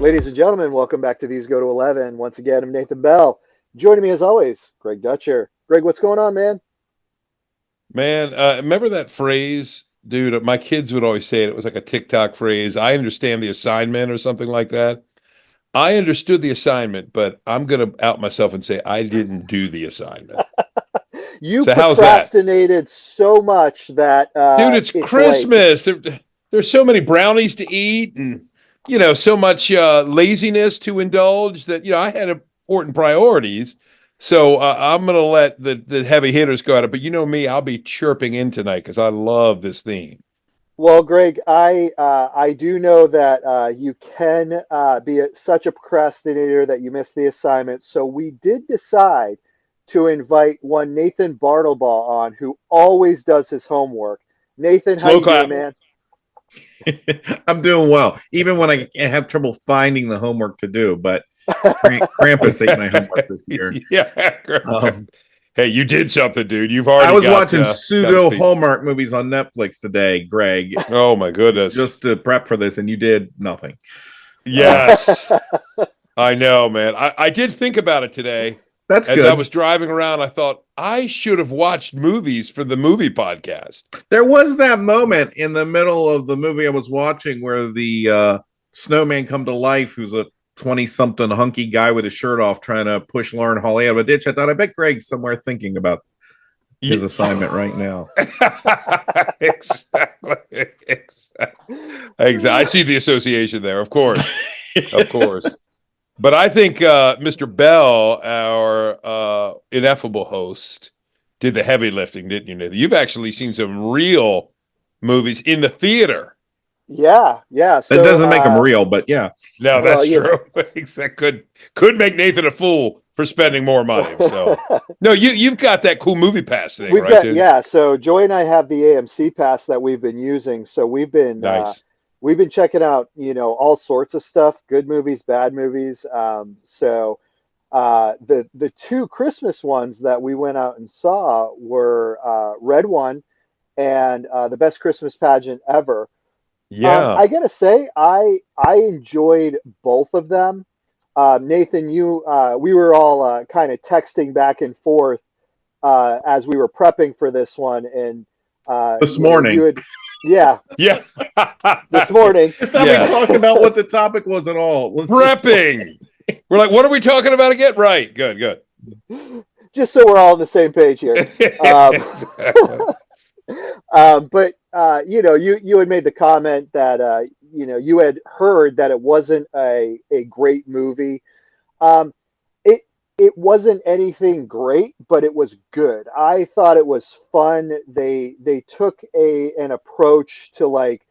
Ladies and gentlemen, welcome back to These Go to 11. Once again, I'm Nathan Bell. Joining me as always, Greg Dutcher. Greg, what's going on, man? Man, remember that phrase, dude? My kids would always say it. It was like a TikTok phrase. I understand the assignment or something like that. I understood the assignment, but I'm going to out myself and say I didn't do the assignment. You So how's that? procrastinated so much that Dude, it's it's late. Christmas. There's so many brownies to eat and, so much laziness to indulge that, I had important priorities. So I'm going to let the heavy hitters go at it. But you know me, I'll be chirping in tonight because I love this theme. Well, Greg, I do know that you can such a procrastinator that you missed the assignment. So we did decide to invite one Nathan Bartlebaugh on, who always does his homework. Nathan, how Slow you doing, clap. man? I'm doing well, even when I have trouble finding the homework to do. But Krampus ate my homework this year. Yeah. Um, Hey, you did something, dude. You've I already was got watching got pseudo speed. Hallmark movies on Netflix today, Greg, Oh my goodness. just to prep for this, and you did nothing. Yes. I know, man. I did think about it today That's as I good. was driving around. I thought I should have watched movies for the movie podcast. There was that moment in the middle of the movie I was watching where the snowman come to life, who's a 20-something hunky guy with his shirt off trying to push Lauren Holly out of a ditch. I thought, I bet Greg's somewhere thinking about his Ye- assignment right now. Exactly. Exactly. I see the association there, of course. Of course. But I think Mr. Bell, our ineffable host, did the heavy lifting, didn't you, Nathan? You've actually seen some real movies in the theater. Yeah. That So, doesn't make him real, but yeah. No, well, that's true. That could make Nathan a fool for spending more money. So, no, you've got that cool movie pass thing, we've right, got dude? yeah. So Joy and I have the AMC pass that we've been using. So Nice. we've been checking out, all sorts of stuff, good movies, bad movies. The two Christmas ones that we went out and saw were Red One and the best Christmas pageant ever. Yeah. I gotta say, I enjoyed both of them. Nathan, we were all kind of texting back and forth as we were prepping for this one, and This you morning. had, yeah, Yeah. this morning. Just thought we Yes. talked about what the topic was at all. Prepping. We're like, what are we talking about again? Right. Good, good. Just so we're all on the same page here. Um, Exactly. but you had made the comment that you had heard that it wasn't a great movie. Um, it it wasn't anything great, but it was good. I thought it was fun. They took an approach to, like,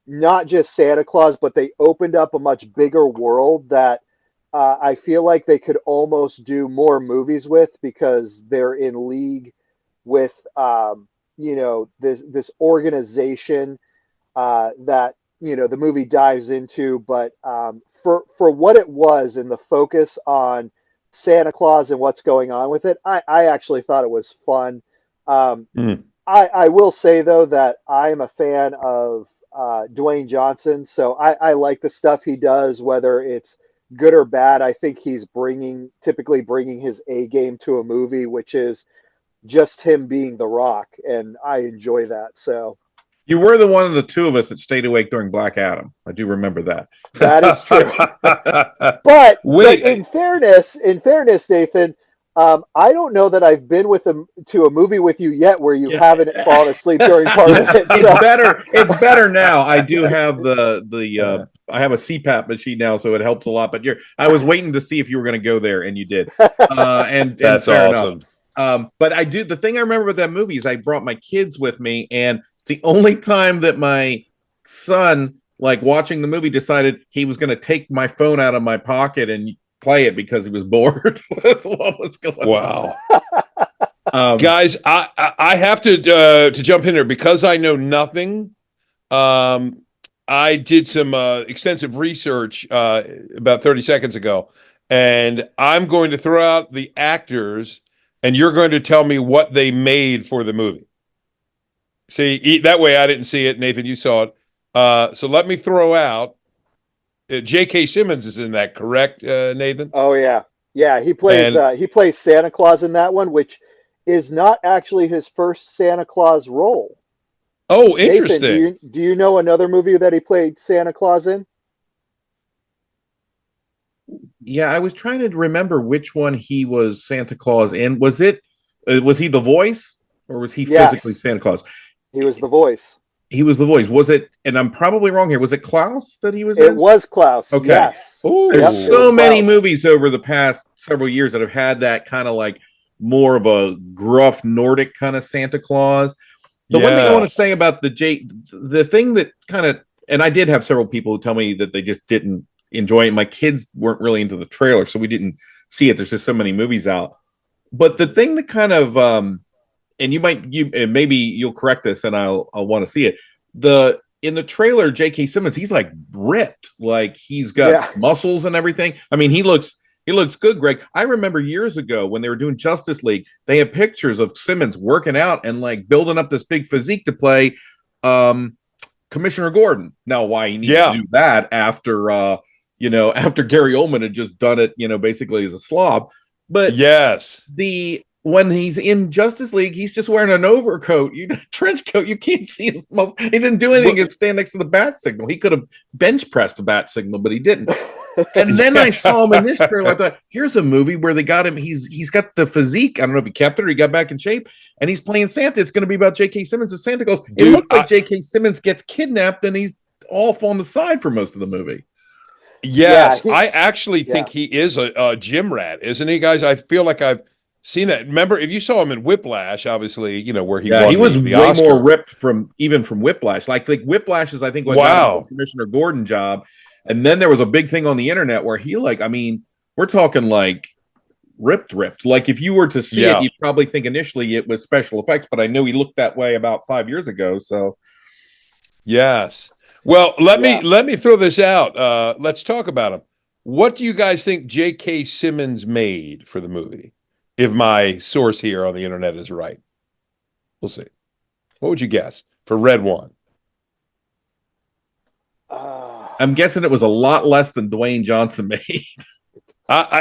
not just Santa Claus, but they opened up a much bigger world that I feel like they could almost do more movies with, because they're in league with this organization that the movie dives into. But for what it was and the focus on Santa Claus and what's going on with it, I actually thought it was fun. Um, Mm. I will say, though, that I am a fan of Dwayne Johnson, so I like the stuff he does, whether it's good or bad. I think he's typically bringing his A game to a movie, which is just him being The Rock, and I enjoy that. So You were the one of the two of us that stayed awake during Black Adam. I do remember that. that is true. But Wait. in fairness, Nathan, I don't know that I've been to a movie with you yet where you Yeah. haven't fallen asleep during part of it. It's So. better. It's better now. I do have the I have a CPAP machine now, so it helps a lot. But I was waiting to see if you were going to go there, and you did. And That's fair enough. awesome. But I do. The thing I remember with that movie is I brought my kids with me, and it's the only time that my son, like watching the movie, decided he was going to take my phone out of my pocket and play it because he was bored with what was going on. Wow. Um, Guys, I have to jump in there because I know nothing. I did some extensive research about 30 seconds ago, and I'm going to throw out the actors, and you're going to tell me what they made for the movie. See, that way I didn't see it. Nathan, you saw it. So let me throw out J.K. Simmons is in that, correct, Nathan? Oh yeah, yeah. And He plays Santa Claus in that one, which is not actually his first Santa Claus role. oh, Nathan, interesting. do you know another movie that he played Santa Claus in? Yeah, I was trying to remember which one he was Santa Claus in. Was he the voice or was he physically Yes, Santa Claus? he was the voice. He was the voice. Was it, and I'm probably wrong here, was it Klaus that he was It in? was Klaus. Okay. Yes. There's Yep, it was Oh, so many Klaus. movies over the past several years that have had that kind of like more of a gruff Nordic kind of Santa Claus. The one thing I want to say yes. about the thing that kind of, and I did have several people who tell me that they just didn't enjoy it. My kids weren't really into the trailer, so we didn't see it. There's just so many movies out. But the thing that kind of, and and maybe you'll correct this, and I'll want to see it. In the trailer, J.K. Simmons, he's like ripped, like he's got Yeah. muscles and everything. I mean, he looks good, Greg. I remember years ago when they were doing Justice League, they had pictures of Simmons working out and like building up this big physique to play Commissioner Gordon. Now, why he needed to Yeah. do that after after Gary Oldman had just done it, basically as a slob. But Yes. the when he's in Justice League, he's just wearing an overcoat, trench coat. You can't see his muscle. He didn't do anything except stand next to the bat signal. He could have bench pressed the bat signal, but he didn't. And then I saw him in this trailer. I thought, here's a movie where they got him. He's got the physique. I don't know if he kept it or he got back in shape, and he's playing Santa. It's going to be about J.K. Simmons as Santa Claus. It Dude, looks like J.K. Simmons gets kidnapped and he's off on the side for most of the movie. Yeah, yes. I actually yeah. think he is a gym rat, isn't he, guys? I feel like I've seen that. Remember, if you saw him in Whiplash, obviously, where he Yeah, he won was the way more Oscar. ripped from Whiplash. Like Whiplash is, I think, what got him the Wow. Commissioner Gordon job. And then there was a big thing on the internet where he we're talking like ripped. Like if you were to see it, Yeah. you'd probably think initially it was special effects, but I knew he looked that way about 5 years ago. So Yes. Well, Yeah. let me throw this out. Let's talk about him. What do you guys think J.K. Simmons made for the movie? If my source here on the internet is right, we'll see. What would you guess for Red One? I'm guessing it was a lot less than Dwayne Johnson made.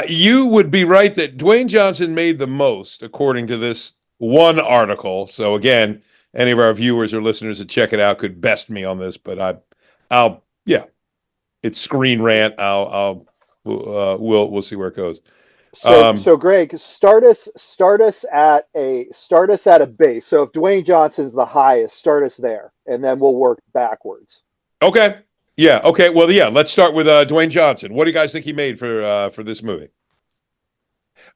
You would be right that Dwayne Johnson made the most, according to this one article. So again, any of our viewers or listeners that check it out could best me on this, but yeah, it's Screen Rant. We'll see where it goes. So Greg, start us at a base. So if Dwayne Johnson's the highest, start us there, and then we'll work backwards. Okay. Yeah. Okay. Well, yeah. Let's start with Dwayne Johnson. What do you guys think he made for this movie?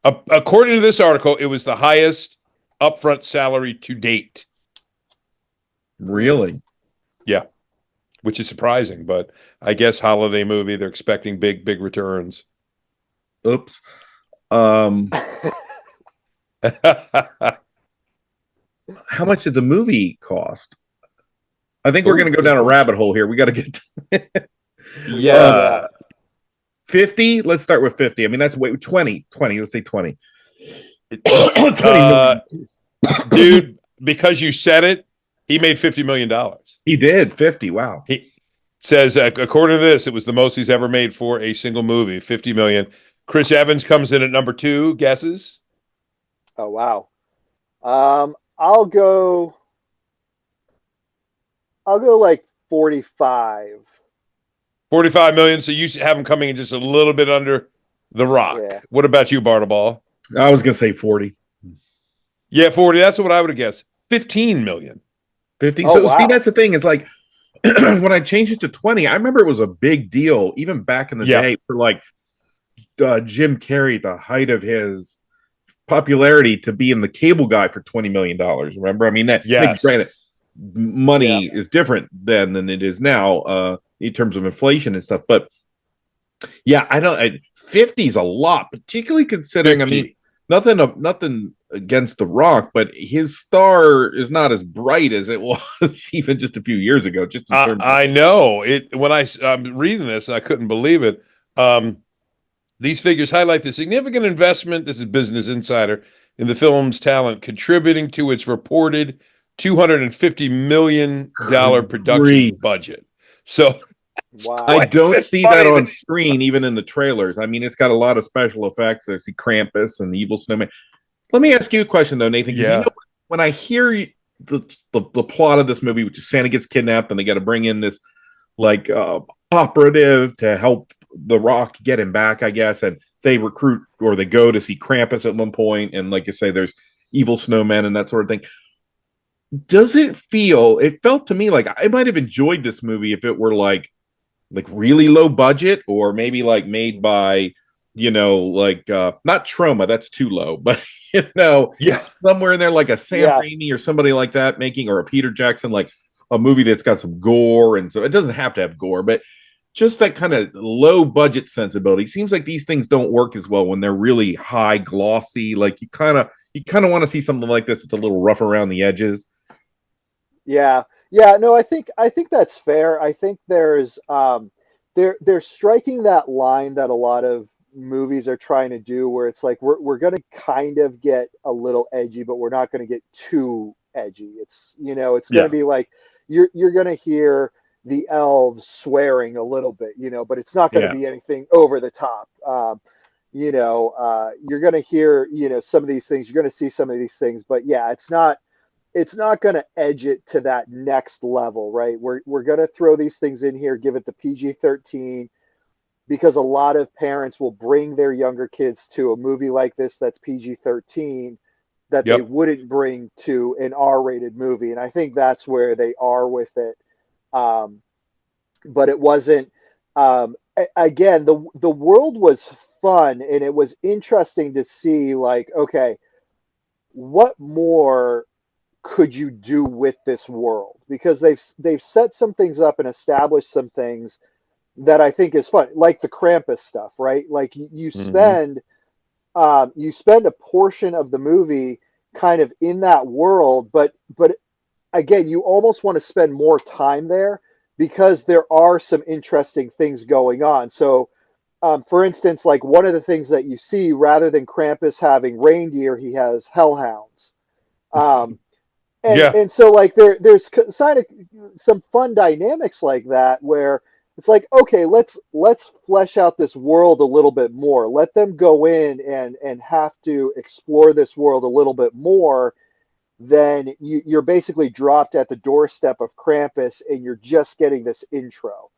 According to this article, it was the highest upfront salary to date. Really? Yeah, which is surprising, but I guess holiday movie, they're expecting big returns. Oops. uh, How much did the movie cost? I think we're going to go down a rabbit hole here. We got to get yeah. 50. Let's start with 50. I mean, that's way 20. Let's say 20. 20 dude, because you said it, he made $50 million. He did 50. Wow. He says, according to this, it was the most he's ever made for a single movie, 50 million. Chris Evans comes in at number 2. Guesses? Oh wow. I'll go like 45. 45 million. So you have him coming in just a little bit under The Rock. Yeah. What about you, Bartleball? I was going to say 40. Yeah, 40. That's what I would have guessed. 15 million. 50. Oh, So wow. see, that's the thing. It's like when I changed it to 20, I remember it was a big deal, even back in the day, for like Jim Carrey, the height of his popularity, to be in The Cable Guy for $20 million. Remember? I mean, Yes. granted, money is different then than it is now in terms of inflation and stuff. But yeah, 50 is a lot, particularly considering, 50. I mean, nothing against The Rock, but his star is not as bright as it was even just a few years ago. Just in terms I know it. When I'm reading this, I couldn't believe it. These figures highlight the significant investment. This is Business Insider in the film's talent, contributing to its reported $250 million production budget. So I Wow. don't It's see that funny on screen, even in the trailers. I mean, it's got a lot of special effects. I see Krampus and the evil snowman. Let me ask you a question, though, Nathan, because yeah. when I hear the plot of this movie, which is Santa gets kidnapped and they got to bring in this like operative to help the Rock get him back, I guess, and they recruit or they go to see Krampus at one point, and like you say, there's evil snowmen and that sort of thing. Does it feel? It felt to me like I might have enjoyed this movie if it were like really low budget or maybe like made by like not Trauma, that's too low, but Yeah. somewhere in there like a Sam Yeah. Raimi or somebody like that making, or a Peter Jackson, like a movie that's got some gore. And so it doesn't have to have gore, but just that kind of low budget sensibility. Seems like these things don't work as well when they're really high glossy. Like you kind of want to see something like this. It's a little rough around the edges. Yeah. Yeah, no, I think that's fair. I think there's they're striking that line that a lot of movies are trying to do where it's like we're going to kind of get a little edgy, but we're not going to get too edgy. It's going to Yeah. be like you're going to hear the elves swearing a little bit, but it's not going to Yeah. be anything over the top. You're going to hear, some of these things, you're going to see some of these things, but yeah, it's not going to edge it to that next level, right? We're going to throw these things in here, give it the PG-13, because a lot of parents will bring their younger kids to a movie like this that's PG-13 that they Yep. wouldn't bring to an R-rated movie, and I think that's where they are with it. Um, but it wasn't. Again, the world was fun, and it was interesting to see, like, okay, what more could you do with this world, because they've set some things up and established some things that I think is fun, like the Krampus stuff, right? Like Hmm. you spend a portion of the movie kind of in that world, but again, you almost want to spend more time there because there are some interesting things going on. So, for instance, like one of the things that you see, rather than Krampus having reindeer, he has hellhounds. Um, and Yeah. and so like there's kind of some fun dynamics like that where it's like, okay, let's flesh out this world a little bit more, let them go in and have to explore this world a little bit more. Then you're basically dropped at the doorstep of Krampus and you're just getting this intro.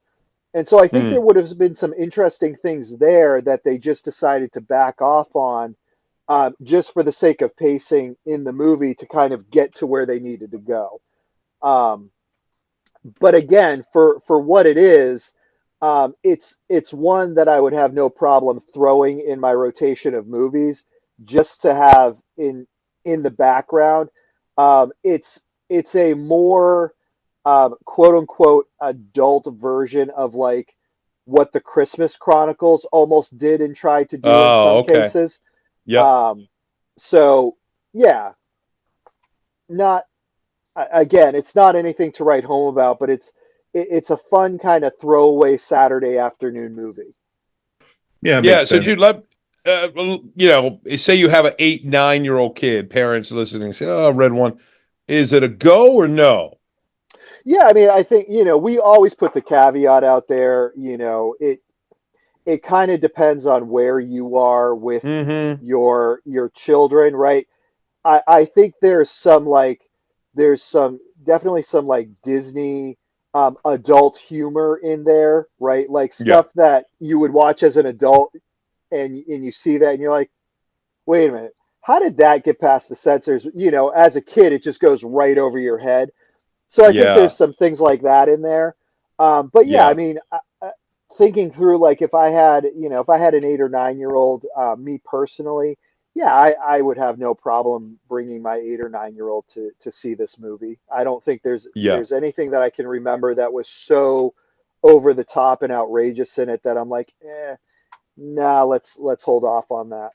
And so I think there Mm. would have been some interesting things there that they just decided to back off on, just for the sake of pacing in the movie to kind of get to where they needed to go. Um, but again, for what it is, it's one that I would have no problem throwing in my rotation of movies just to have in the background. It's a more quote unquote adult version of like what the Christmas Chronicles almost did and tried to do in Oh, some okay. cases. Yep. Um, so yeah, not again, it's not anything to write home about, but it's a fun kind of throwaway Saturday afternoon movie. Yeah, it Yeah. makes So, sense. dude, say you have an 8, 9 year old kid, parents listening, say, "Oh, I read one." Is it a go or no? Yeah, I mean, I think, we always put the caveat out there, it kind of depends on where you are with Hmm. your children, right? I think there's some definitely some like Disney adult humor in there, right? Like Yeah. stuff that you would watch as an adult, and you see that and you're like, wait a minute, how did that get past the censors? As a kid, it just goes right over your head. So I think there's Yeah. some things like that in there. But yeah, I Yeah. mean, thinking through, like, if I had an 8 or 9 year old, me personally, yeah, I would have no problem bringing my 8 or 9 year old to see this movie. I don't think there's Yeah. there's anything that I can remember that was so over the top and outrageous in it that I'm like, nah, let's hold off on that.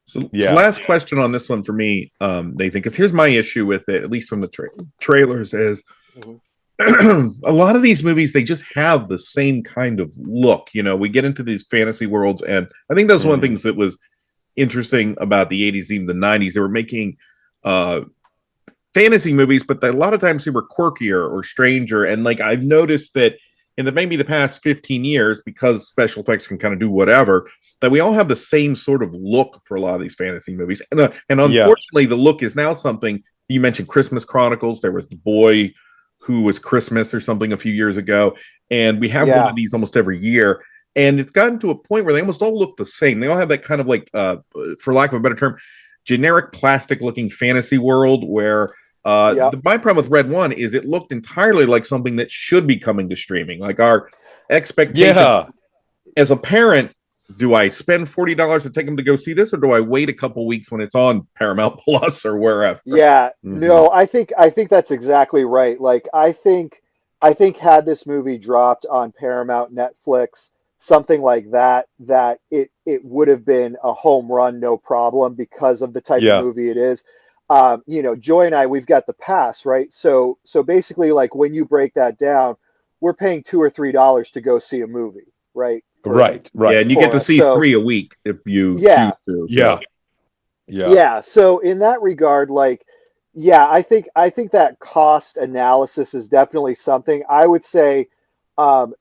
So Yeah. last question on this one for me, Nathan, because here's my issue with it, at least from the trailers, is Mhm. a lot of these movies they just have the same kind of look. We get into these fantasy worlds, and I think that's one of the Hmm. things that was interesting about the '80s, even the '90s. They were making uh, fantasy movies, but a lot of times they were quirkier or stranger. And like I've noticed that in the maybe the past 15 years, because special effects can kind of do whatever, that we all have the same sort of look for a lot of these fantasy movies. And Yeah. unfortunately, the look is now something. You mentioned Christmas Chronicles. There was The Boy Who Was Christmas or something a few years ago. And we have one Yeah. of these almost every year. And it's gotten to a point where they almost all look the same. They all have that kind of like, for lack of a better term, generic plastic looking fantasy world where Yep. my problem with Red One is it looked entirely like something that should be coming to streaming. Like our expectations Yeah. as a parent, do I spend $40 to take them to go see this, or do I wait a couple weeks when it's on Paramount Plus or wherever? Yeah, Hmm. no, I think that's exactly right. Like I think had this movie dropped on Paramount, Netflix, something like that, that it would have been a home run, no problem, because of the type of Yeah. movie it is. Joy and I, we've got the pass, right? So basically, like when you break that down, we're paying $2 or $3 to go see a movie, right? For Right. Yeah, Right. and you get for to us. see So three a week if you yeah, choose to. So Yeah. Yeah. yeah, so in that regard, like, yeah, I think that cost analysis is definitely something I would say. Um,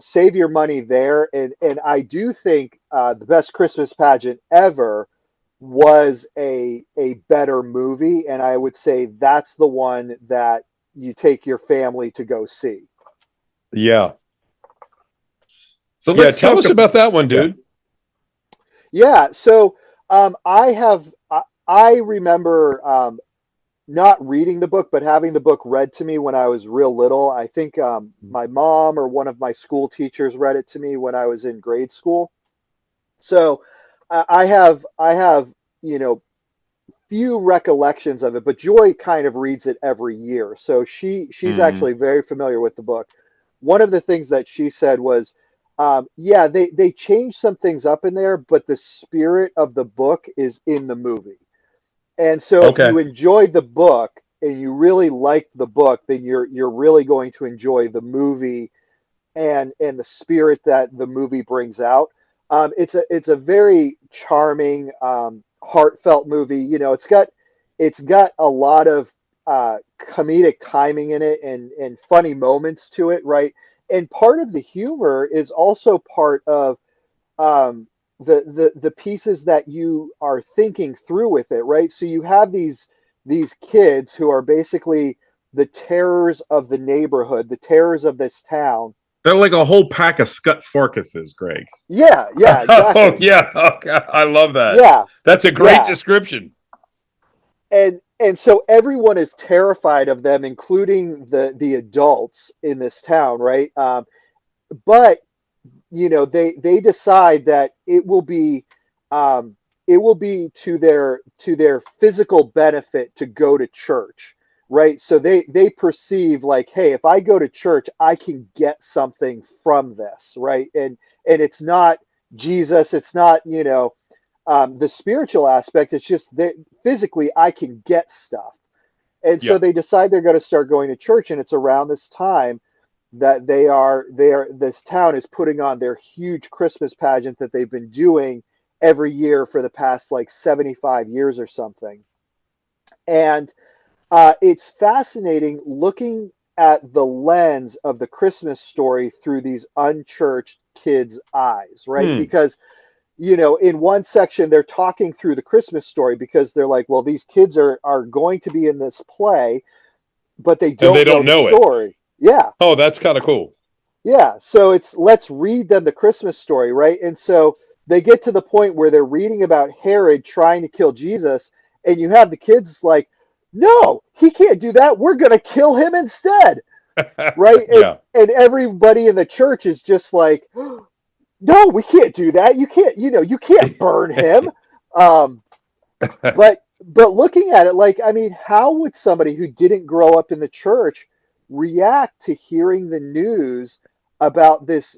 Save your money there, and I do think the best Christmas pageant ever was a better movie, and I would say that's the one that you take your family to go see. Yeah. so Yeah. let's Tell talk us about about that one, yeah. dude. Yeah, so I remember not reading the book, but having the book read to me when I was real little. I think my mom or one of my school teachers read it to me when I was in grade school. So I have you know few recollections of it, but Joy kind of reads it every year, so she's Hmm. actually very familiar with the book. One of the things that she said was, yeah, they changed some things up in there, but the spirit of the book is in the movie. And so if Okay. you enjoyed the book and you really liked the book, then you're really going to enjoy the movie and the spirit that the movie brings out. It's a very charming, heartfelt movie. It's got a lot of comedic timing in it and funny moments to it, right? And part of the humor is also part of um, the pieces that you are thinking through with it, right? So you have these kids who are basically the terrors of the neighborhood, the terrors of this town. They're like a whole pack of scut farkuses, Greg. Yeah, yeah, Oh exactly. yeah. Okay. I love that. Yeah, That's a great yeah. description. And so everyone is terrified of them, including the adults in this town, right? But they decide that um, it will be to their physical benefit to go to church, right? So they perceive like, hey, if I go to church, I can get something from this, right? And it's not Jesus, it's not the spiritual aspect. It's just that physically I can get stuff. And so Yeah. they decide they're going to start going to church, and it's around this time that this town is putting on their huge Christmas pageant that they've been doing every year for the past like 75 years or something. And it's fascinating looking at the lens of the Christmas story through these unchurched kids' eyes, right? Hmm. Because in one section they're talking through the Christmas story because they're like, well, these kids are going to be in this play, but they And they don't know don't the know it. story. Yeah. Oh, that's kind of cool. Yeah, so it's let's read them the Christmas story, right? And so they get to the point where they're reading about Herod trying to kill Jesus, and you have the kids like, "No, he can't do that. We're going to kill him instead." Right? And Yeah. and everybody in the church is just like, "No, we can't do that. You can't burn him." Um but looking at it, like, I mean, how would somebody who didn't grow up in the church react to hearing the news about this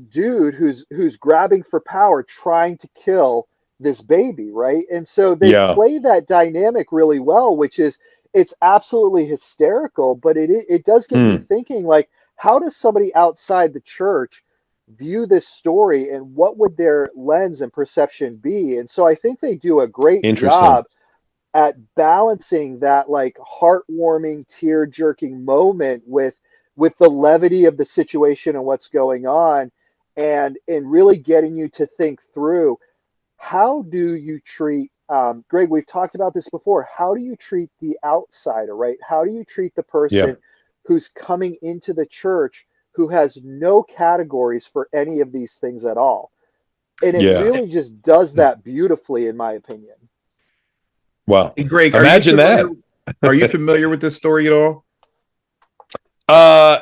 dude who's grabbing for power, trying to kill this baby, right? And so they Yeah. play that dynamic really well, which is it's absolutely hysterical, but it does get you Hmm. thinking, like, how does somebody outside the church view this story, and what would their lens and perception be? And so I think they do a great Interesting. job at balancing that like heartwarming, tear-jerking moment with with the levity of the situation and what's going on, and really getting you to think through, how do you treat, Greg, we've talked about this before, how do you treat the outsider, right? How do you treat the Yeah. person who's coming into the church who has no categories for any of these things at all? And it Yeah. really just does that beautifully, in my opinion. Wow. Hey, Greg, Imagine that. Are you familiar with this story at all?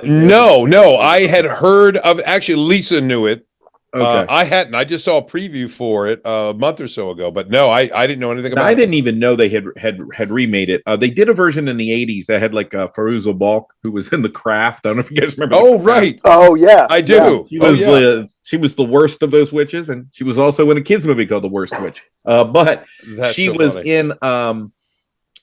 No. I had heard of, actually Lisa knew it. Okay. I hadn't. I just saw a preview for it a month or so ago, but no, I didn't know anything Now, about I it. didn't even know they had remade it. They did a version in the '80s that had like Farouza Balk, who was in The Craft. I don't know if you guys remember. Oh, The Craft. right. Oh yeah, I yeah. do. She was the worst of those witches, and she was also in a kids movie called The Worst Witch. But That's she so was funny. in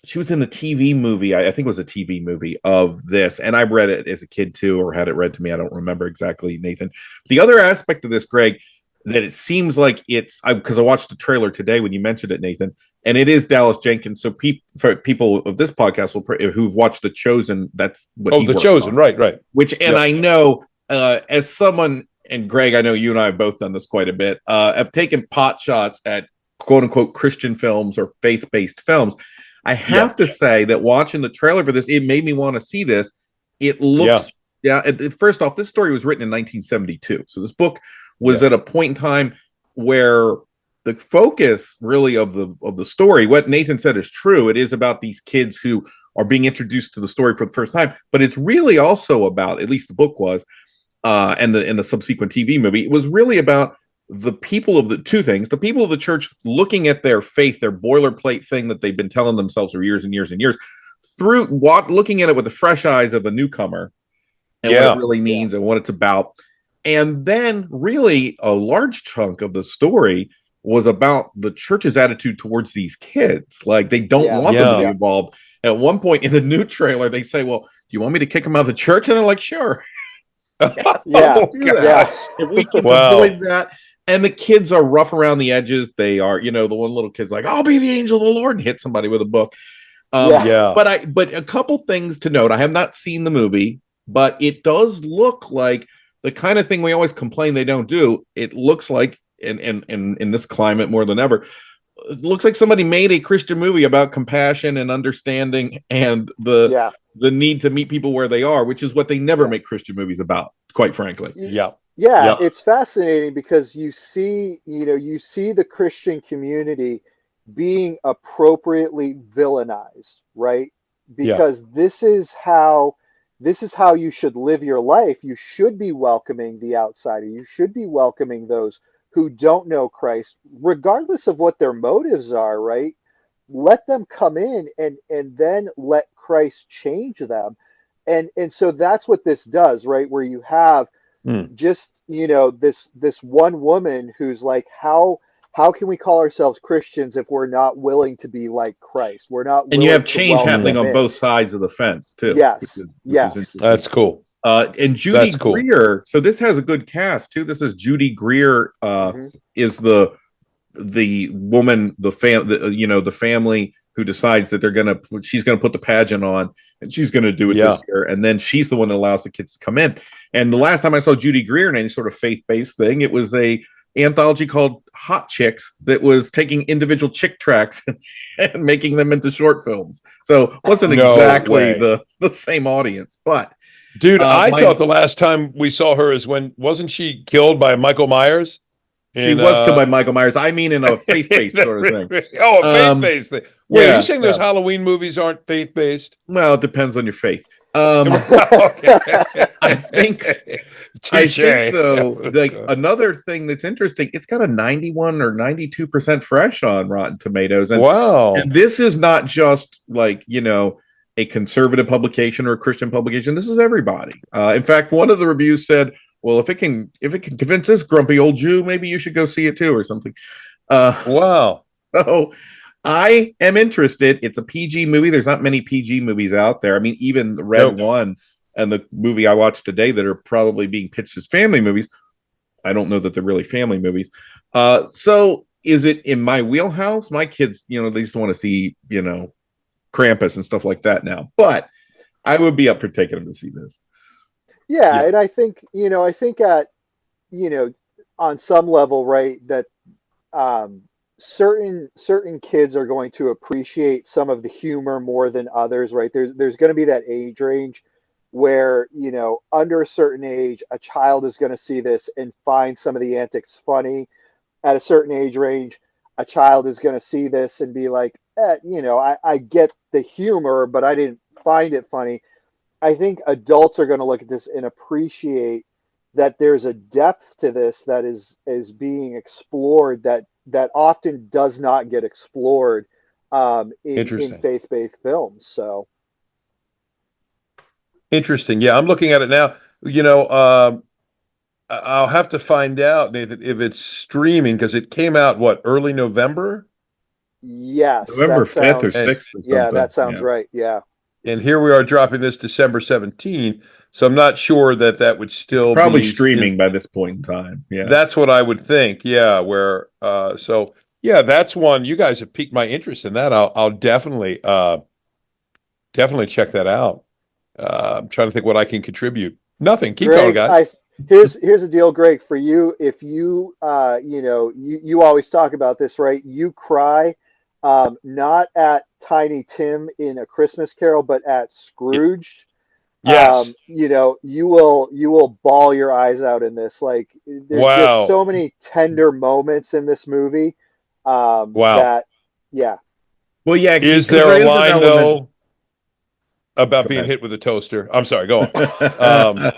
she was in the TV movie. I think it was a TV movie of this, and I read it as a kid too, or had it read to me. I don't remember exactly, Nathan. The other aspect of this, Greg, that it seems like it's because I watched the trailer today when you mentioned it, Nathan, and it is Dallas Jenkins. So for people of this podcast who've watched The Chosen, that's what Oh, he The worked Chosen. on. Right. Which, and Yep. I know as someone, and Greg, I know you and I have both done this quite a bit, have taken pot shots at quote unquote Christian films or faith-based films. I have to say that watching the trailer for this, it made me want to see this. It looks, first off, this story was written in 1972. So this book was at a point in time where the focus really of the story, what Nathan said is true. It is about these kids who are being introduced to the story for the first time, but it's really also about, at least the book was, and the subsequent TV movie, it was really about the people of the two things, the people of the church looking at their faith, their boilerplate thing that they've been telling themselves for years and years and years, looking at it with the fresh eyes of a newcomer and what it really means and what it's about. And then really a large chunk of the story was about the church's attitude towards these kids. Like they don't want them to be involved. At one point in the new trailer, they say, well, do you want me to kick them out of the church? And they're like, sure. If we can avoid that. And the kids are rough around the edges. They are, the one little kid's like, I'll be the angel of the Lord, and hit somebody with a book. But a couple things to note. I have not seen the movie, but it does look like the kind of thing we always complain they don't do. It looks like in this climate more than ever, it looks like somebody made a Christian movie about compassion and understanding and the need to meet people where they are, which is what they never make Christian movies about, quite frankly. It's fascinating because you see the Christian community being appropriately villainized, right? Because this is how you should live your life. You should be welcoming the outsider. You should be welcoming those who don't know Christ, regardless of what their motives are, right? Let them come in and then let Christ change them. And so that's what this does, right? Where you have just, this one woman who's like, how can we call ourselves Christians if we're not willing to be like Christ? We're not. And you have change happening on both sides of the fence too. Yes. Which is that's cool. And Judy Greer. So this has a good cast too. This is Judy Greer. Is the woman, the family who decides that she's gonna put the pageant on and she's gonna do it this year, and then she's the one that allows the kids to come in. And the last time I saw Judy Greer in any sort of faith-based thing, it was a anthology called Hot Chicks that was taking individual chick tracks and making them into short films. So it wasn't exactly the same audience, but dude, I thought the last time we saw her is wasn't she killed by Michael Myers? She was killed by Michael Myers. I mean, in a faith-based sort of thing. Oh, a faith-based thing. Wait, are you saying those Halloween movies aren't faith-based? Well, it depends on your faith. I think though, another thing that's interesting, it's got a 91 or 92% fresh on Rotten Tomatoes. And, and this is not just like, a conservative publication or a Christian publication. This is everybody. In fact, one of the reviews said, well, if it can convince this grumpy old Jew, maybe you should go see it too, or something. So I am interested. It's a PG movie. There's not many PG movies out there. I mean, even the Red One and the movie I watched today that are probably being pitched as family movies, I don't know that they're really family movies. So is it in my wheelhouse? My kids, they just want to see, Krampus and stuff like that now. But I would be up for taking them to see this. Yeah, Yeah, and I think at, you know, on some level, right, that um, certain kids are going to appreciate some of the humor more than others, right? There's going to be that age range where, under a certain age, a child is going to see this and find some of the antics funny. At a certain age range, a child is going to see this and be like, I get the humor, but I didn't find it funny. I think adults are going to look at this and appreciate that there's a depth to this that is being explored that often does not get explored in interesting. faith-based films. So Interesting. Yeah, I'm looking at it now. I'll have to find out, Nathan, if it's streaming because it came out what, early November? yes, November that 5th or And 6th or yeah, something. that sounds Yeah. right. Yeah. here we are dropping this December 17th. So I'm not sure that would It's still probably be in. streaming by this point in time. Yeah. That's what I would think. Yeah, where so yeah, that's one. You guys have piqued my interest in that. I'll definitely check that out. I'm trying to think what I can contribute. Nothing. Keep going, Greg, guys. I here's the deal, Greg, for you. If you you always talk about this, right? You cry not at Tiny Tim in A Christmas Carol, but at Y- Scrooge. Yes. You will bawl your eyes out in this. Like there's just Wow. so many tender moments in this movie Wow. that yeah. Well, yeah, Is because there there a is an line element. though about Go being ahead. hit with a toaster? I'm sorry, go on.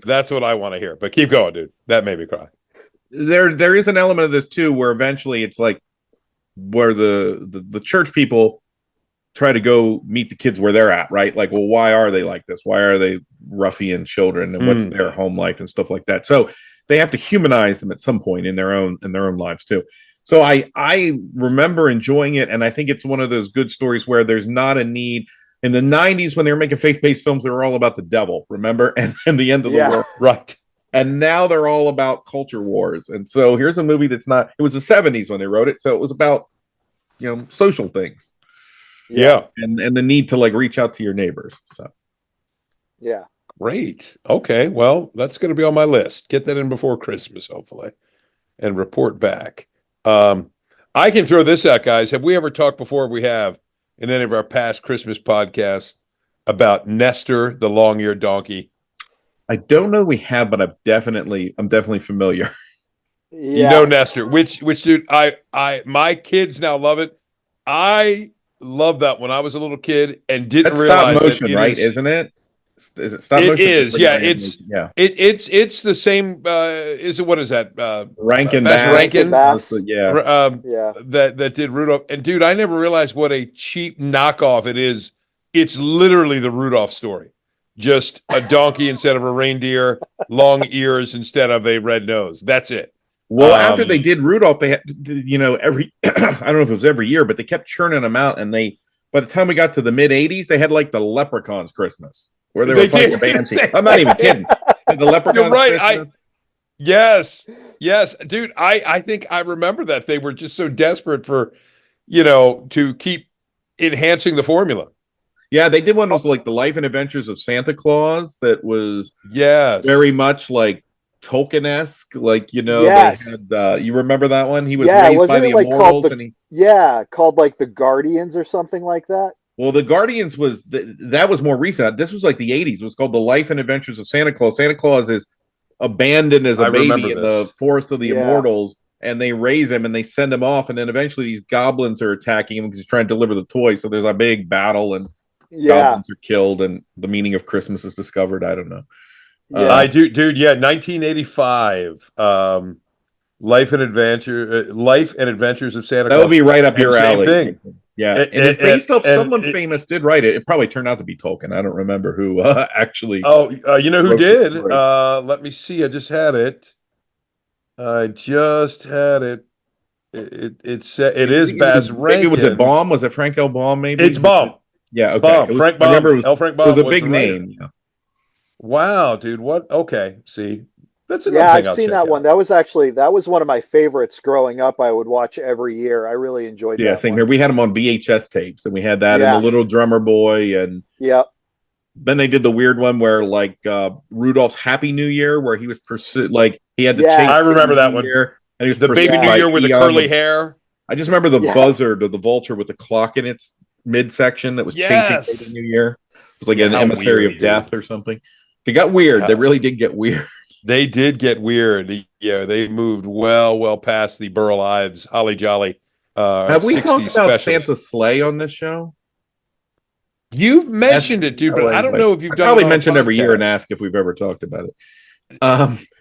That's what I want to hear. But keep going, dude. That made me cry. There is an element of this too, where eventually it's like where the church people try to go meet the kids where they're at, right? Like, well, why are they like this? Why are they ruffian children, and what's Mm. their home life and stuff like that? So they have to humanize them at some point in their own lives too. So I remember enjoying it, and I think it's one of those good stories where there's not a need. In the 90s, when they were making faith-based films, they were all about the devil, remember? And the end of the Yeah. world. Right. And now they're all about culture wars. And so here's a movie that's not, it was the 70s when they wrote it. So it was about, social things Yeah. Yeah. and the need to like reach out to your neighbors. So Yeah. Great. Okay. Well, that's going to be on my list. Get that in before Christmas, hopefully, and report back. Um, I can throw this out, guys. Have we ever talked before? We have in any of our past Christmas podcasts about Nestor, the long-eared donkey. I don't know we have, but I'm definitely familiar. You know Yeah. Nestor, which dude, my kids now love it. I love that when I was a little kid and didn't That's stop realize that motion, it right? is. Isn't it? Is it stop It motion? is, Or yeah. animation? Yeah. It's the same. Is it what is that? Rankin Master Bass. Rankin Rankin Bass. Yeah. Yeah. that did Rudolph. And dude, I never realized what a cheap knockoff it is. It's literally the Rudolph story, just a donkey instead of a reindeer, long ears instead of a red nose. That's it. Well, after they did Rudolph, they had, every, I don't know if it was every year, but they kept churning them out. And by the time we got to the mid 80s, they had like the Leprechauns Christmas where they were fighting the Banshee. I'm not even kidding. The You're Leprechauns right. Christmas. Yes, yes, dude. I think I remember that they were just so desperate for, to keep enhancing the formula. Yeah, they did one that was like the Life and Adventures of Santa Claus that was Yes. very much like Tolkien-esque. Like, they Yes. had, you remember that one? He was Yeah, raised by wasn't the it like called immortals the called like the Guardians or something like that? well, the Guardians that was more recent. This was like the 80s. It was called the Life and Adventures of Santa Claus. Santa Claus is abandoned as I a baby remember in the this. forest of the Yeah. immortals, and they raise him and they send him off, and then eventually these goblins are attacking him because he's trying to deliver the toy. So there's a big battle, and Yeah. goblins are killed, and the meaning of Christmas is discovered. I don't know. Yeah. I do, dude. Yeah, 1985. Life and Adventures of Santa That Claus. would be right up your Same alley. thing. Yeah, And- and it's based off and- someone famous did write it. It probably turned out to be Tolkien. I don't remember who actually. Oh, you know who wrote the did? story. Let me see. I just had it. I just had it. It is Baz Maybe was it Rankin. Baum? Was it Frank L. Baum? Maybe It's Baum. Yeah, okay. Baum. Frank I remember Baum. L. Frank it Baum was a was big the writer. name. Yeah. Wow, dude. What? Okay. See, that's another Yeah, thing I've I'll seen check that out. one. That was one of my favorites growing up. I would watch every year. I really enjoyed Yeah, that same one. here. We had them on VHS tapes, and we had that and the Yeah. Little Drummer Boy, and Yep. then they did the weird one where like Rudolph's Happy New Year, where he was pursued, like he had to chase. I remember that New one. Year, and he was The Baby pursued New by Year with the Eon, curly hair. I just remember the Yeah. buzzard or the vulture with the clock in its midsection that was chasing Baby New Year. It was like an emissary of death or something. They got weird. They really did get weird. They did get weird. Yeah, they moved well past the Burl Ives Holly Jolly. Have we 60s talked about specials. Santa's sleigh on this show? You've mentioned it, dude, but I don't know if you've done probably it on mentioned a every year and podcast. ask if we've ever talked about it.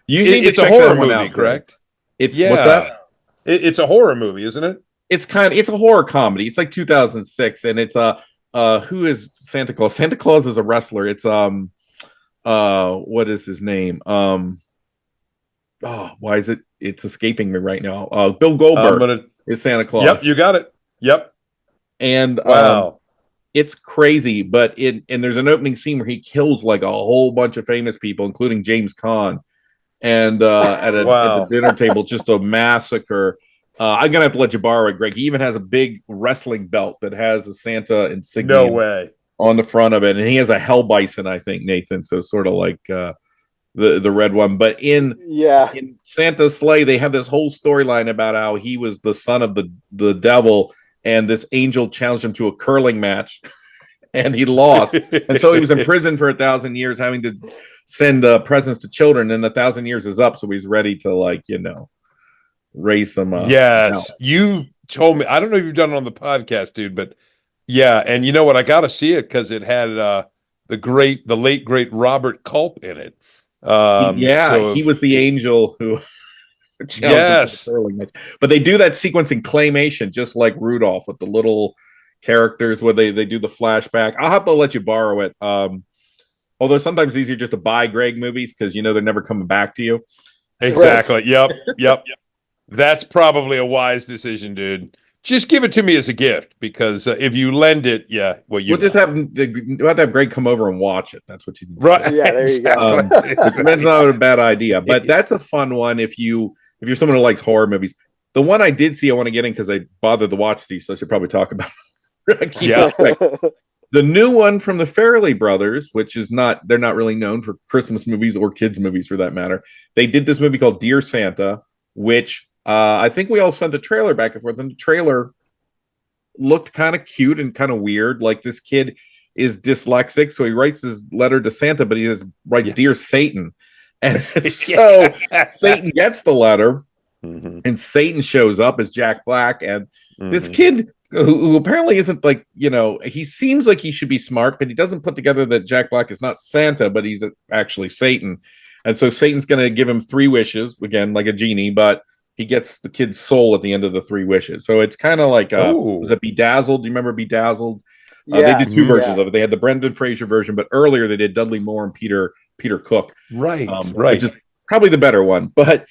It's a horror movie, correct? What's that? It's a horror movie, isn't it? It's a horror comedy. It's like 2006, and it's who is Santa Claus? Santa Claus is a wrestler. It's what is his name? Why is it? It's escaping me right now. Bill Goldberg is Santa Claus. Yep, you got it. Yep. And wow, it's crazy. But and there's an opening scene where he kills like a whole bunch of famous people, including James Caan, and at the dinner table, just a massacre. I'm gonna have to let you borrow it, Greg. He even has a big wrestling belt that has a Santa insignia. No way. On the front of it, and he has a hell bison, I think, Nathan. So sort of like the red one. But in Santa's sleigh, they have this whole storyline about how he was the son of the devil, and this angel challenged him to a curling match, and he lost, and so he was in prison for 1,000 years, having to send presents to children. And the 1,000 years is up, so he's ready to raise some. Yes, you told me. I don't know if you've done it on the podcast, dude, but. Yeah, and you know what? I got to see it because it had the late great Robert Culp in it. He was the angel who. Yes, but they do that sequence in claymation, just like Rudolph, with the little characters where they do the flashback. I'll have to let you borrow it. Although sometimes it's easier just to buy Greg movies because they're never coming back to you. Exactly. Yep. That's probably a wise decision, dude. Just give it to me as a gift because if you lend it, we'll just have to have Greg come over and watch it. That's what you need. Right? Yeah, there you go. That's not a bad idea, but that's a fun one if you're someone who likes horror movies. The one I did see, I want to get in because I bothered to watch these, so I should probably talk about it. The new one from the Farrelly brothers, which is they're not really known for Christmas movies or kids movies for that matter. They did this movie called Dear Santa, which I think we all sent a trailer back and forth, and the trailer looked kind of cute and kind of weird. Like this kid is dyslexic, so he writes his letter to Santa, but he writes Dear Satan. And so Satan gets the letter, and Satan shows up as Jack Black. And this kid, who apparently isn't he seems like he should be smart, but he doesn't put together that Jack Black is not Santa, but he's actually Satan. And so Satan's going to give him 3 wishes, again, like a genie, but he gets the kid's soul at the end of the 3 wishes. So it's kind of like, was it Bedazzled? Do you remember Bedazzled? They did 2 versions of it. They had the Brendan Fraser version, but earlier they did Dudley Moore and Peter Cook. Right. Which is probably the better one. But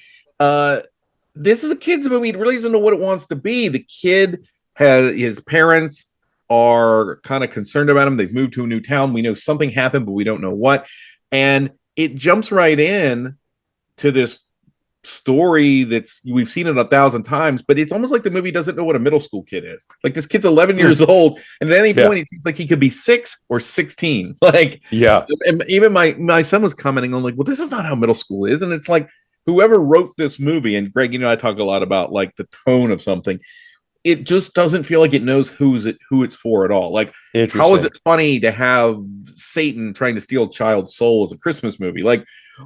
this is a kid's movie. It really doesn't know what it wants to be. The kid his parents are kind of concerned about him. They've moved to a new town. We know something happened, but we don't know what. And it jumps right in to this story we've seen it 1,000 times, but it's almost like the movie doesn't know what a middle school kid is. Like this kid's 11 years old, and at any point it seems like he could be 6 or 16. And even my son was commenting on well, this is not how middle school is. And it's like whoever wrote this movie, and Greg, I talk a lot about the tone of something. It just doesn't feel like it knows who it's for at all. How is it funny to have Satan trying to steal a child's soul as a Christmas movie?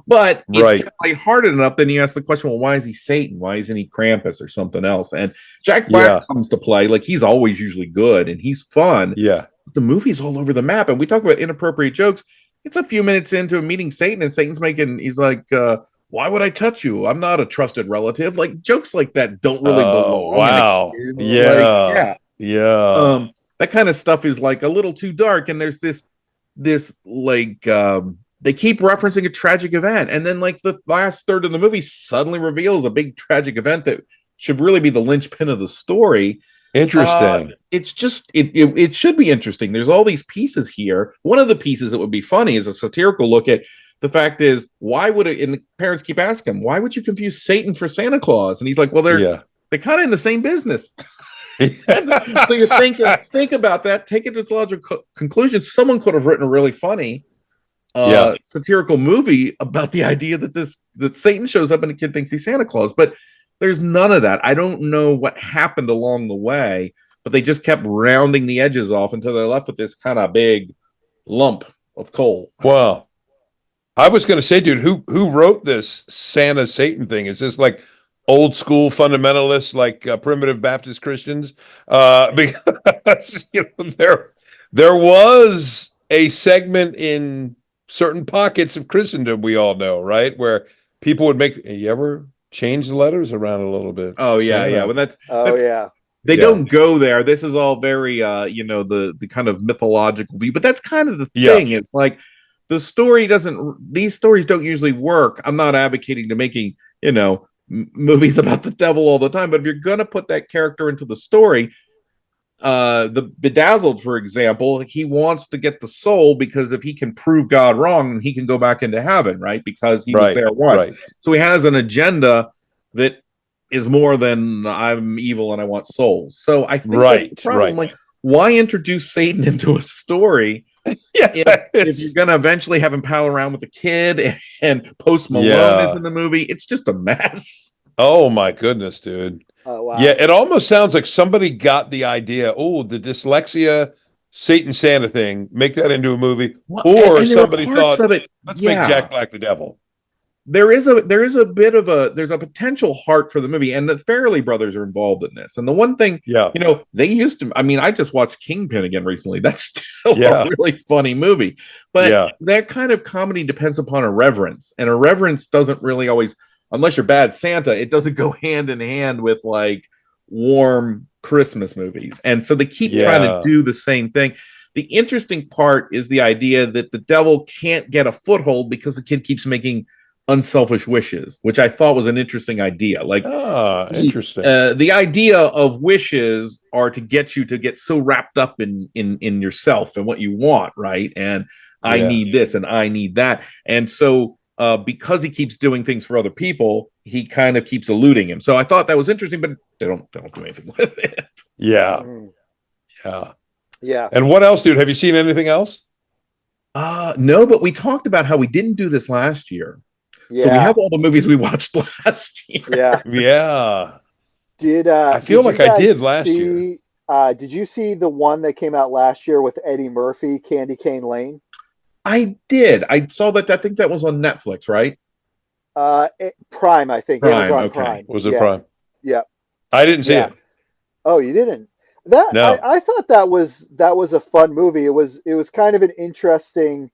But it's kind of lighthearted enough. Then you ask the question, well, why is he Satan? Why isn't he Krampus or something else? And Jack Black comes to play. He's always usually good and he's fun. Yeah. But the movie's all over the map. And we talk about inappropriate jokes. It's a few minutes into meeting Satan, and Satan's he's like, why would I touch you? I'm not a trusted relative. Jokes like that don't really belong. Wow. Yeah. That kind of stuff is a little too dark. And there's this they keep referencing a tragic event. And then the last third of the movie suddenly reveals a big tragic event that should really be the linchpin of the story. Interesting. It's just, it should be interesting. There's all these pieces here. One of the pieces that would be funny is a satirical look at the fact is, why would it, and the parents keep asking him, why would you confuse Satan for Santa Claus? And he's like, well, they're kind of in the same business. So you think about that, take it to its logical conclusion. Someone could have written a really funny Yeah. satirical movie about the idea that Satan shows up and a kid thinks he's Santa Claus. But there's none of that. I don't know what happened along the way, but they just kept rounding the edges off until they're left with this kind of big lump of coal. Wow. I was going to say, dude, who wrote this Santa Satan thing? Is this like old school fundamentalists, like primitive Baptist Christians? Because there was a segment in certain pockets of Christendom we all know, right, where people would make. You ever change the letters around a little bit? Oh yeah, Santa. yeah. Well, that's yeah. they Yeah. don't go there. This is all very the kind of mythological view, but that's kind of the Yeah. thing. It's like the story doesn't these stories don't usually work. I'm not advocating to making, movies about the devil all the time, but if you're going to put that character into the story, the Bedazzled, for example, he wants to get the soul because if he can prove God wrong, he can go back into heaven, right? Because he was Right, there once. right. So he has an agenda that is more than I'm evil and I want souls. So I think that's the problem. Right. Like, why introduce Satan into a story Yeah. if you're going to eventually have him pal around with the kid and Post Malone is in the movie? It's just a mess. Oh my goodness, dude. Oh wow. Yeah, it almost sounds like somebody got the idea. Oh, the dyslexia Satan Santa thing, make that into a movie. Or and somebody thought, of it, let's make Jack Black the devil. There's a potential heart for the movie, and the Farrelly brothers are involved in this. And the one thing, they used to. I mean, I just watched Kingpin again recently. That's still a really funny movie, but that kind of comedy depends upon irreverence, and irreverence doesn't really always, unless you're Bad Santa, it doesn't go hand in hand with like warm Christmas movies, and so they keep trying to do the same thing. The interesting part is the idea that the devil can't get a foothold because the kid keeps making unselfish wishes, which I thought was an interesting idea. Like, interesting. The idea of wishes are to get you to get so wrapped up in yourself and what you want, right? And I need this and I need that, and so because he keeps doing things for other people, he kind of keeps eluding him. So I thought that was interesting, but they don't do anything with it. Yeah. And what else, dude? Have you seen anything else? No, but we talked about how we didn't do this last year. So we have all the movies we watched last year. Yeah. I feel like I did last year. Did you see the one that came out last year with Eddie Murphy, Candy Cane Lane? I did. I saw that. I think that was on Netflix, right? Prime, I think. Prime, it was on okay. Prime. Was it Prime? Yeah. I didn't see it. Oh, you didn't? No. I thought that was a fun movie. It was kind of an interesting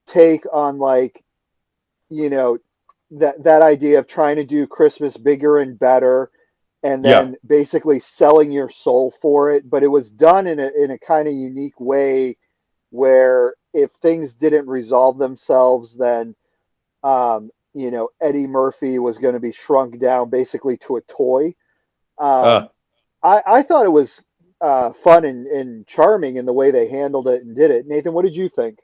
take on like, that idea of trying to do Christmas bigger and better, and then basically selling your soul for it. But it was done in a kind of unique way, where if things didn't resolve themselves, then Eddie Murphy was going to be shrunk down basically to a toy. I thought it was fun and charming in the way they handled it and did it. Nathan, what did you think?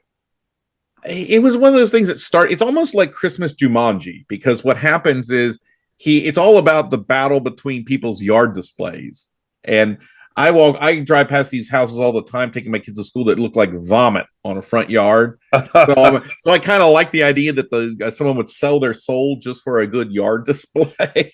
It was one of those things that it's almost like Christmas Jumanji, because what happens is it's all about the battle between people's yard displays. And I drive past these houses all the time, taking my kids to school that look like vomit on a front yard. So I kind of like the idea that someone would sell their soul just for a good yard display.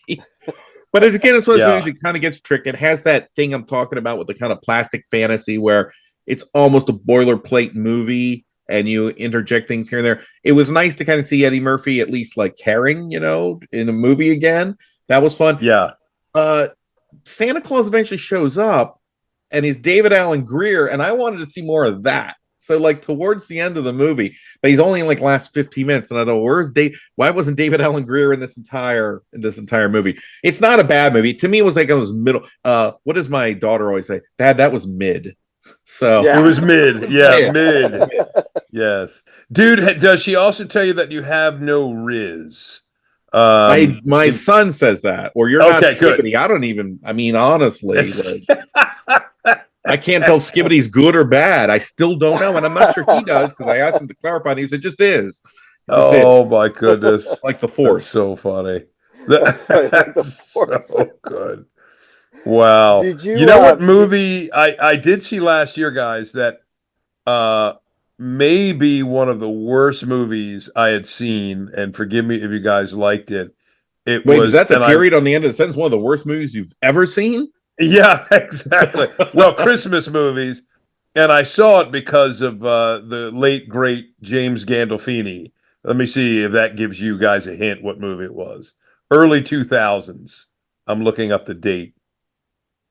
But again, it's one of those movies that kind of gets tricked. It has that thing I'm talking about with the kind of plastic fantasy where it's almost a boilerplate movie and you interject things here and there. It was nice to kind of see Eddie Murphy at least like caring, in a movie again. That was fun. Yeah. Santa Claus eventually shows up and he's David Allen Greer, and I wanted to see more of that. So like towards the end of the movie, but he's only in like last 15 minutes, and I thought, where's Dave? Why wasn't David Allen Greer in this entire movie? It's not a bad movie. To me, it was like it was middle. What does my daughter always say? Dad, that was mid. So it was mid. Yeah, mid. Yes. Dude, does she also tell you that you have no Riz? My son says that, or you're not Skibbity. Good. I don't even, honestly, I can't tell Skibbity's good or bad. I still don't know, and I'm not sure he does, because I asked him to clarify, and he said, just is. My goodness. Like the Force. That's so funny. That's so good. Wow. Did you know what movie I did see last year, guys, that maybe one of the worst movies I had seen, and forgive me if you guys liked it. It Wait, is was, that the and I, period on the end of the sentence? One of the worst movies you've ever seen? yeah, exactly. Well, Christmas movies, and I saw it because of the late great James Gandolfini. Let me see if that gives you guys a hint what movie it was. Early 2000s. I'm looking up the date.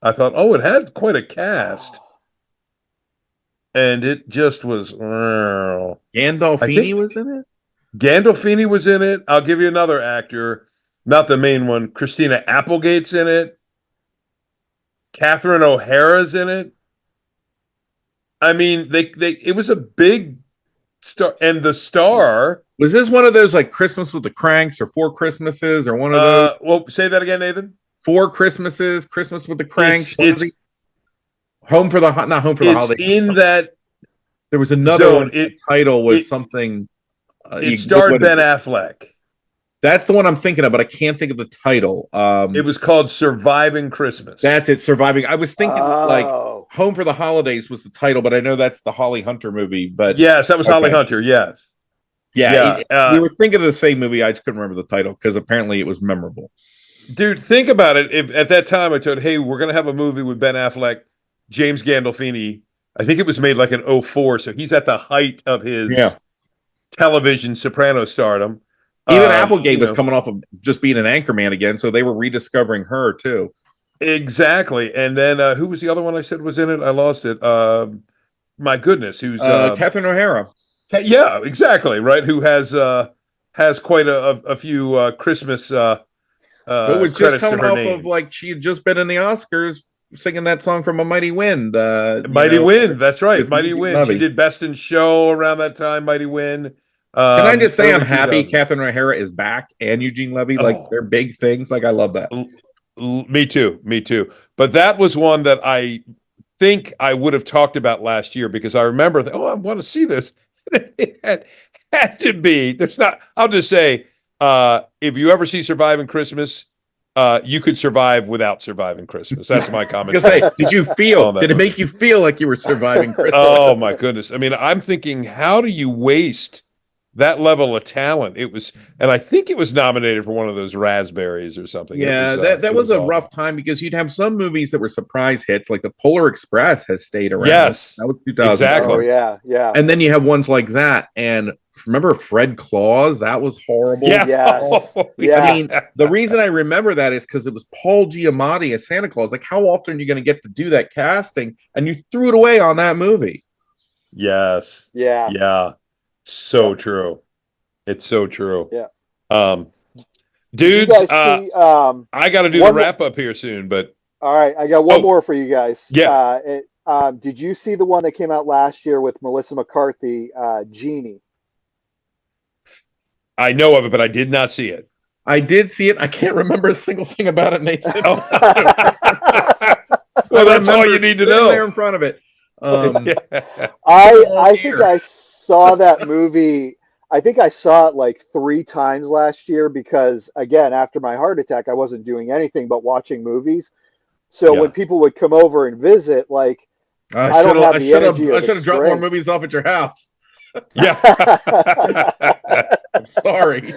I thought, oh, it had quite a cast, and it just was. I Gandolfini think was in it? Gandolfini was in it. I'll give you another actor, not the main one. Christina Applegate's in it. Catherine O'Hara's in it. I mean, they it was a big star, and the star. Was this one of those like Christmas with the Cranks or Four Christmases or one of those? Well, say that again, Nathan. Four Christmases, Christmas with the Cranks. It's One of it's the not Home for the it's Holidays. in that There was another zone. one. The title was It something. it starred Ben Affleck. That's the one I'm thinking of, but I can't think of the title. It was called Surviving Christmas. That's it. Surviving. I was thinking like Oh, Home for the Holidays was the title, but I know that's the Holly Hunter movie. But Yes, that was Holly okay. Hunter. Yes. Yeah, Yeah. we were thinking of the same movie. I just couldn't remember the title because apparently it was memorable. Dude, think about it. If at that time I told, hey, we're gonna have a movie with Ben Affleck, James Gandolfini. I think it was made like in '04, so he's at the height of his Yeah. television soprano stardom. Even Applegate You was know, coming off of just being an anchorman again, so they were rediscovering her too. exactly. And then who was the other one I said was in it? I lost it. My goodness, who's Catherine O'Hara. yeah, exactly, right? Who has quite a few Christmas But was just credits to coming her off name. of like she had just been in the Oscars singing that song from A Mighty Wind. Mighty Wind, that's right. with Mighty Eugene Wind. She Levy. did Best in Show around that time, Mighty Wind. Can I just say I'm Early happy 2000s. Catherine O'Hara is back and Eugene Levy? Like Oh, they're big things. Like I love that. me too. Me too. But that was one that I think I would have talked about last year because I remember that, oh, I want to see this. It had to be. There's not, I'll just say, if you ever see Surviving Christmas, you could survive without surviving Christmas. That's my I was comment gonna say, did you feel? on that Did it movie. make you feel like you were surviving Christmas? Oh my goodness. I mean, I'm thinking, how do you waste that level of talent? It was, and I think it was nominated for one of those raspberries or something. Yeah, that It was a awful. rough time because you'd have some movies that were surprise hits, like the Polar Express has stayed around. Yes, That was 2000. exactly. oh yeah, yeah, And then you have ones like that. And remember Fred Claus? That was horrible. Yeah. yes, I yeah. mean, the reason I remember that is because it was Paul Giamatti as Santa Claus. Like, how often are you going to get to do that casting? And you threw it away on that movie. Yes. Yeah. Yeah. So Yeah. true. It's so true. Yeah. Um, Did you dudes, guys see? I got to do the one wrap up here soon, but All right, I got one oh, more for you guys. yeah, Did you see the one that came out last year with Melissa McCarthy, Genie? I know of it, but I did not see it. I did see it. I can't remember a single thing about it, Nathan. Oh. I Well, that's all remember you need to sitting know. there in front of it. I think dear. I saw that movie. I think I saw it like 3 times last year because, again, after my heart attack, I wasn't doing anything but watching movies. So when Yeah. people would come over and visit, like I don't have the energy I or should the have dropped more strength. movies off at your house. Yeah. I'm sorry.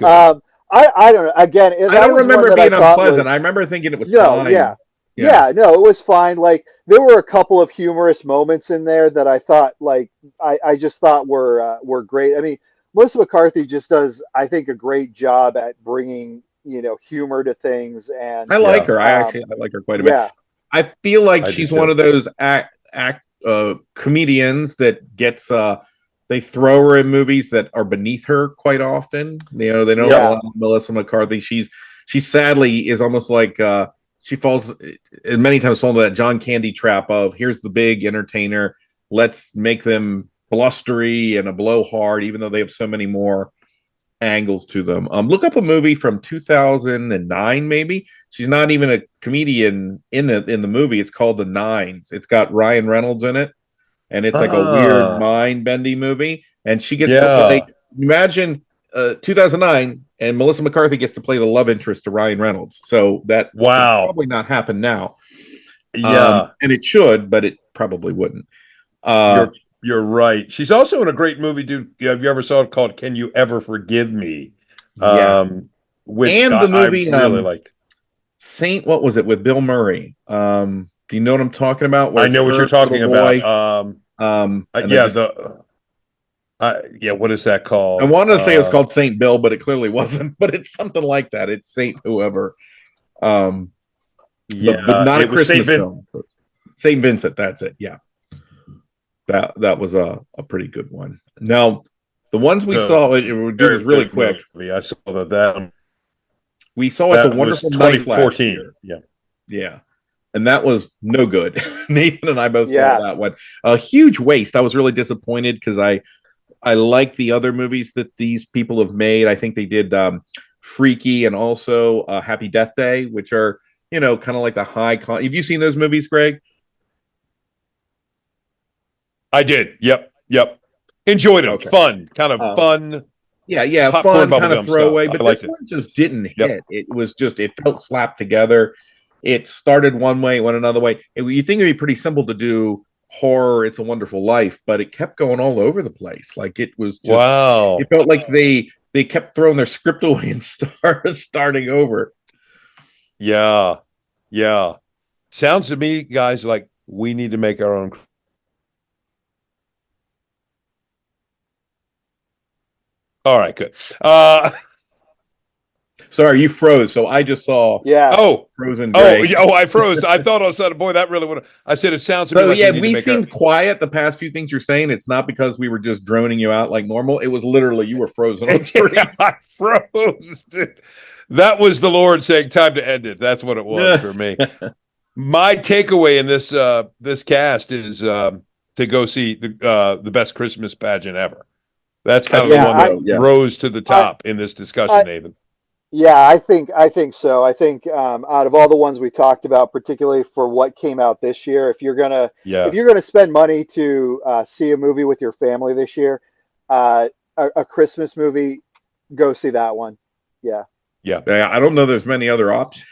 I don't know. Again, I that don't was remember one it that being I thought unpleasant. was- I remember thinking it was No, fine. yeah. Yeah, no, it was fine. Like there were a couple of humorous moments in there that I thought, like, I just thought were great. I mean, Melissa McCarthy just does, I think, a great job at bringing humor to things, and I like her. I like her quite a bit. yeah, I feel like I she's do one too. of those comedians that gets they throw her in movies that are beneath her quite often. They don't Yeah. allow Melissa McCarthy. She sadly is almost like she falls and many times fall into that John Candy trap of here's the big entertainer. Let's make them blustery and a blowhard, even though they have so many more angles to them. Look up a movie from 2009, maybe. She's not even a comedian in the movie. It's called The Nines. It's got Ryan Reynolds in it, and it's like a weird mind bendy movie. And she gets imagine 2009, and Melissa McCarthy gets to play the love interest to Ryan Reynolds. So that would Wow. probably not happen now. Yeah. And it should, but it probably wouldn't. You're right. She's also in a great movie, dude. Have you ever saw it called "Can You Ever Forgive Me"? Yeah. Which And the I movie really liked. Saint, what was it with Bill Murray? Do you know what I'm talking about? Where I it's know what her you're talking little about. boy. And I Yeah, just the yeah, what is that I called? wanted to say it was called Saint Bill, but it clearly wasn't. But it's something like that. It's Saint whoever. Um, but Yeah, not a it was Saint Christmas Vincent. film. Saint Vincent. That's it. Yeah, that was a pretty good one. Now, the ones we saw. We'll do this Very really good quick. movie. I saw that. We saw It's a That was Wonderful Life last 2014. year. Yeah. Yeah. And that was no good. Nathan and I both saw Yeah. that one. A huge waste. I was really disappointed because I like the other movies that these people have made. I think they did Freaky and also Happy Death Day, which are, kind of like the high con. Have you seen those movies, Greg? I did. Yep. Enjoyed them. Okay. Fun. Kind of Um, fun. yeah, Popcorn fun kind of bubblegum stuff. throwaway, I but this liked it. one just didn't Yep. hit. It felt slapped together. It started one way, went another way. You think it'd be pretty simple to do horror, It's a Wonderful Life, but it kept going all over the place. Like it was just, it Wow. felt like they kept throwing their script away and starting over. Yeah. Sounds to me, guys, like we need to make our own. All right, good. Sorry, you froze. So I just saw Yeah. Frozen Greg. I froze. I thought I said, boy, that really would. I said, it sounds to me So like yeah, we need to we make seemed quiet the past few things you're saying. It's not because we were just droning you out like normal. It was literally you were frozen on screen. I froze. Dude. That was the Lord saying, "Time to end it." That's what it was for me. My takeaway in this cast is to go see the best Christmas pageant ever. That's kind of the one that rose to the top in this discussion, Nathan. Yeah, I think so. I think out of all the ones we talked about, particularly for what came out this year, if you're gonna spend money to see a movie with your family this year, a Christmas movie, go see that one. Yeah. I don't know. There's many other options.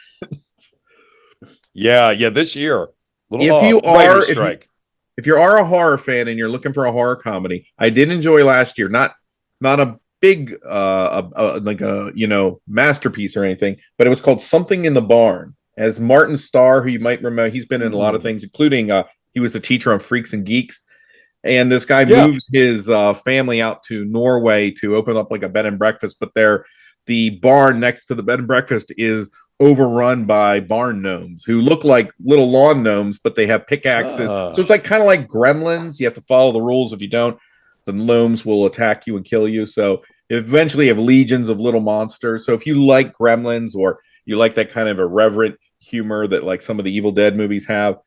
Yeah. This year, If you are a horror fan and you're looking for a horror comedy, I did enjoy last year. Not a big like a masterpiece or anything, but it was called Something in the Barn. As Martin Starr, who you might remember, he's been in a lot of things, including he was the teacher on Freaks and Geeks. And this guy moves his family out to Norway to open up like a bed and breakfast, but the barn next to the bed and breakfast is overrun by barn gnomes who look like little lawn gnomes, but they have pickaxes. So it's like kind of like Gremlins. You have to follow the rules. If you don't, the gnomes will attack you and kill you. So eventually you have legions of little monsters. So if you like Gremlins or you like that kind of irreverent humor that like some of the Evil Dead movies have,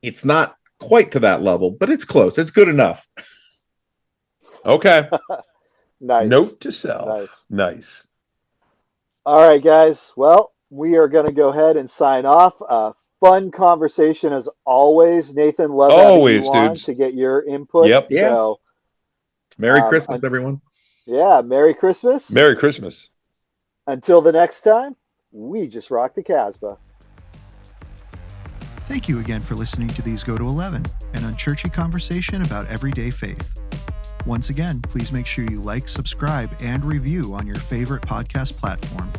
it's not quite to that level, but it's close. It's good enough. Okay. Nice. Note to self. Nice. All right, guys. Well, we are going to go ahead and sign off. Fun conversation as always. Nathan, love having you on to get your input. Yep. So, Merry Christmas, everyone. Yeah, Merry Christmas. Merry Christmas. Until the next time, we just rock the Casbah. Thank you again for listening to These Go to 11, an unchurchy conversation about everyday faith. Once again, please make sure you like, subscribe, and review on your favorite podcast platform.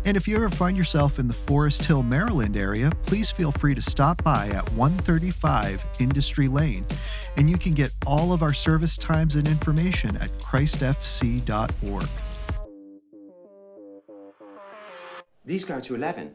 And if you ever find yourself in the Forest Hill, Maryland area, please feel free to stop by at 135 Industry Lane, and you can get all of our service times and information at christfc.org. These go to 11.